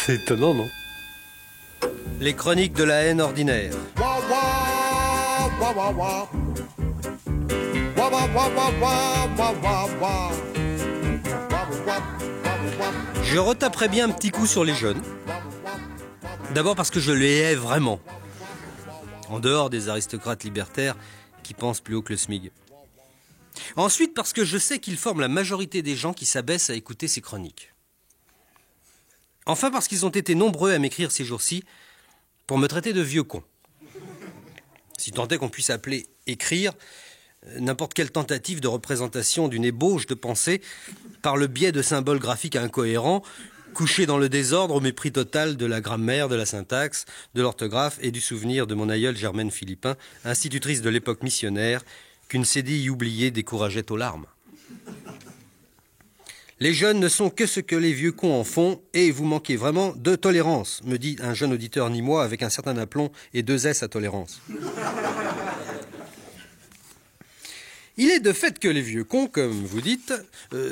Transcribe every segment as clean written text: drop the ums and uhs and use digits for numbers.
C'est étonnant, non? Les chroniques de la haine ordinaire. Je retaperai bien un petit coup sur les jeunes. D'abord parce que je les hais vraiment. En dehors des aristocrates libertaires qui pensent plus haut que le SMIG. Ensuite parce que je sais qu'ils forment la majorité des gens qui s'abaissent à écouter ces chroniques. Enfin parce qu'ils ont été nombreux à m'écrire ces jours-ci pour me traiter de vieux con. Si tant est qu'on puisse appeler écrire n'importe quelle tentative de représentation d'une ébauche de pensée par le biais de symboles graphiques incohérents, couchés dans le désordre au mépris total de la grammaire, de la syntaxe, de l'orthographe et du souvenir de mon aïeule Germaine Philippin, institutrice de l'époque missionnaire, qu'une cédille oubliée décourageait aux larmes. Les jeunes ne sont que ce que les vieux cons en font et vous manquez vraiment de tolérance, me dit un jeune auditeur nîmois avec un certain aplomb et 2 S à tolérance. Il est de fait que les vieux cons, comme vous dites,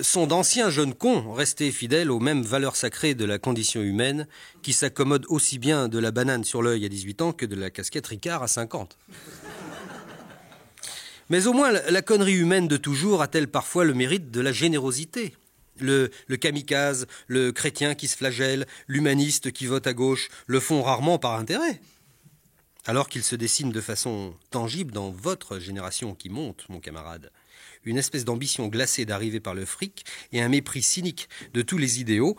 sont d'anciens jeunes cons restés fidèles aux mêmes valeurs sacrées de la condition humaine qui s'accommodent aussi bien de la banane sur l'œil à 18 ans que de la casquette Ricard à 50. Mais au moins, la connerie humaine de toujours a-t-elle parfois le mérite de la générosité ? Le kamikaze, le chrétien qui se flagelle, l'humaniste qui vote à gauche, le font rarement par intérêt. Alors qu'il se dessine de façon tangible dans votre génération qui monte, mon camarade, une espèce d'ambition glacée d'arriver par le fric et un mépris cynique de tous les idéaux,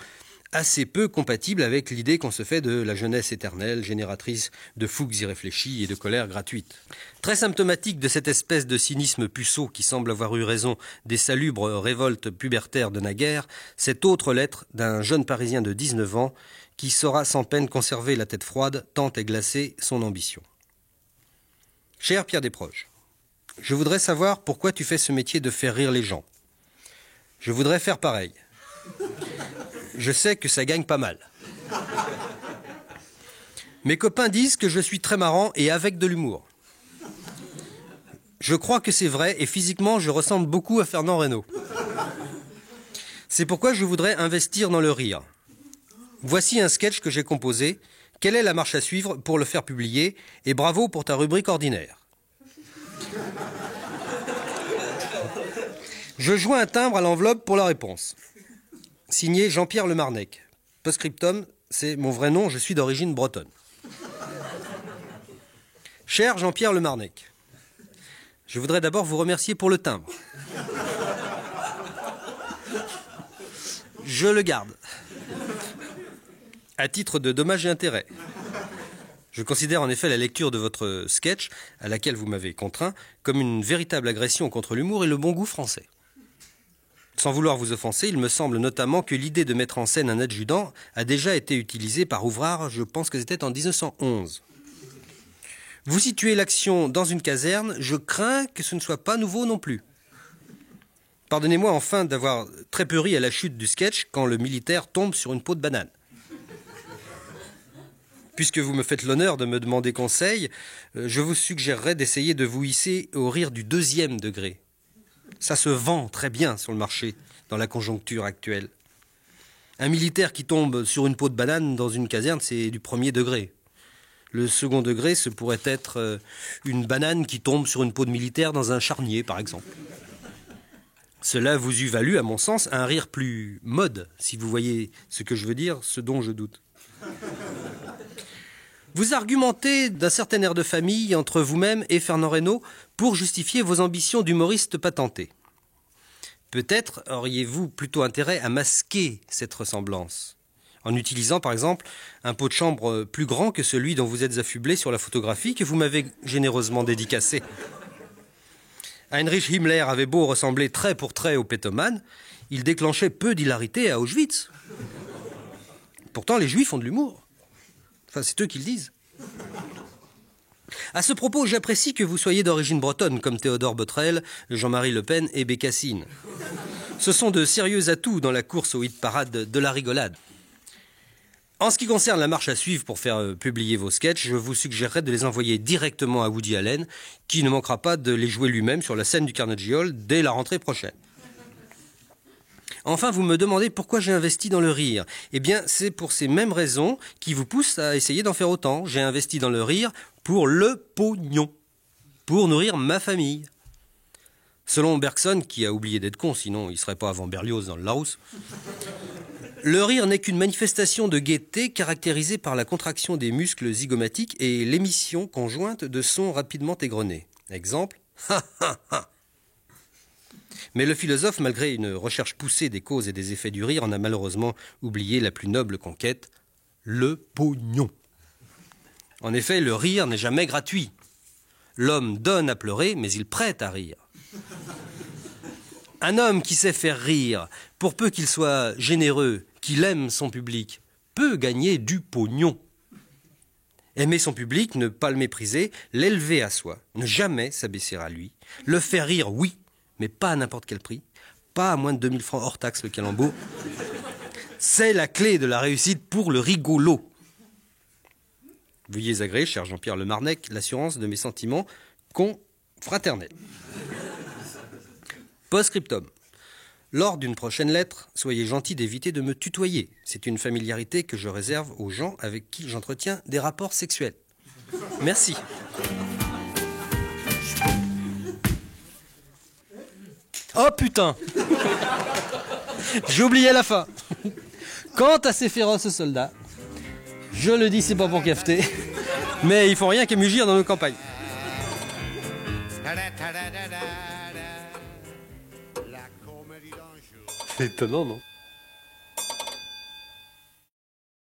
assez peu compatible avec l'idée qu'on se fait de la jeunesse éternelle, génératrice de fougues irréfléchies et de colère gratuite. Très symptomatique de cette espèce de cynisme puceau qui semble avoir eu raison des salubres révoltes pubertaires de naguère, cette autre lettre d'un jeune Parisien de 19 ans qui saura sans peine conserver la tête froide tant est glacée son ambition. Cher Pierre Desproges, je voudrais savoir pourquoi tu fais ce métier de faire rire les gens. Je voudrais faire pareil. Je sais que ça gagne pas mal. Mes copains disent que je suis très marrant et avec de l'humour. Je crois que c'est vrai et physiquement je ressemble beaucoup à Fernand Reynaud. C'est pourquoi je voudrais investir dans le rire. Voici un sketch que j'ai composé. Quelle est la marche à suivre pour le faire publier? Et bravo pour ta rubrique ordinaire. Je joins un timbre à l'enveloppe pour la réponse. Signé Jean-Pierre Le Marnec. Postscriptum, c'est mon vrai nom, je suis d'origine bretonne. Cher Jean-Pierre Le Marnec, je voudrais d'abord vous remercier pour le timbre. Je le garde. À titre de dommages et intérêts. Je considère en effet la lecture de votre sketch, à laquelle vous m'avez contraint, comme une véritable agression contre l'humour et le bon goût français. Sans vouloir vous offenser, il me semble notamment que l'idée de mettre en scène un adjudant a déjà été utilisée par Ouvrard, je pense que c'était en 1911. Vous situez l'action dans une caserne, je crains que ce ne soit pas nouveau non plus. Pardonnez-moi enfin d'avoir très peu ri à la chute du sketch quand le militaire tombe sur une peau de banane. Puisque vous me faites l'honneur de me demander conseil, je vous suggérerais d'essayer de vous hisser au rire du 2e degré. Ça se vend très bien sur le marché, dans la conjoncture actuelle. Un militaire qui tombe sur une peau de banane dans une caserne, c'est du 1er degré. Le 2nd degré, ce pourrait être une banane qui tombe sur une peau de militaire dans un charnier, par exemple. Cela vous eût valu, à mon sens, un rire plus mode, si vous voyez ce que je veux dire, ce dont je doute. Vous argumentez d'un certain air de famille entre vous-même et Fernand Reynaud pour justifier vos ambitions d'humoriste patenté. Peut-être auriez-vous plutôt intérêt à masquer cette ressemblance, en utilisant par exemple un pot de chambre plus grand que celui dont vous êtes affublé sur la photographie que vous m'avez généreusement dédicacée. Heinrich Himmler avait beau ressembler trait pour trait au pétomane, il déclenchait peu d'hilarité à Auschwitz. Pourtant, les Juifs ont de l'humour. Enfin, c'est eux qui le disent. À ce propos, j'apprécie que vous soyez d'origine bretonne, comme Théodore Botrel, Jean-Marie Le Pen et Bécassine. Ce sont de sérieux atouts dans la course au hit-parade de la rigolade. En ce qui concerne la marche à suivre pour faire publier vos sketchs, je vous suggérerais de les envoyer directement à Woody Allen, qui ne manquera pas de les jouer lui-même sur la scène du Carnegie Hall dès la rentrée prochaine. Enfin, vous me demandez pourquoi j'ai investi dans le rire. Eh bien, c'est pour ces mêmes raisons qui vous poussent à essayer d'en faire autant. J'ai investi dans le rire pour le pognon, pour nourrir ma famille. Selon Bergson, qui a oublié d'être con, sinon il ne serait pas avant Berlioz dans le Larousse, le rire n'est qu'une manifestation de gaieté caractérisée par la contraction des muscles zygomatiques et l'émission conjointe de sons rapidement égrenés. Exemple, ha ha ha. Mais le philosophe, malgré une recherche poussée des causes et des effets du rire, en a malheureusement oublié la plus noble conquête, le pognon. En effet, le rire n'est jamais gratuit. L'homme donne à pleurer, mais il prête à rire. Un homme qui sait faire rire, pour peu qu'il soit généreux, qu'il aime son public, peut gagner du pognon. Aimer son public, ne pas le mépriser, l'élever à soi, ne jamais s'abaisser à lui, le faire rire, oui, mais pas à n'importe quel prix, pas à moins de 2000 francs hors taxe le calembour. C'est la clé de la réussite pour le rigolo. Veuillez agréer, cher Jean-Pierre Lemarnec, l'assurance de mes sentiments confraternels. Post-scriptum. Lors d'une prochaine lettre, soyez gentil d'éviter de me tutoyer. C'est une familiarité que je réserve aux gens avec qui j'entretiens des rapports sexuels. Merci. Oh putain! J'ai oublié la fin. Quant à ces féroces soldats, je le dis, c'est pas pour cafeter, mais ils font rien qu'à mugir dans nos campagnes. C'est étonnant, non?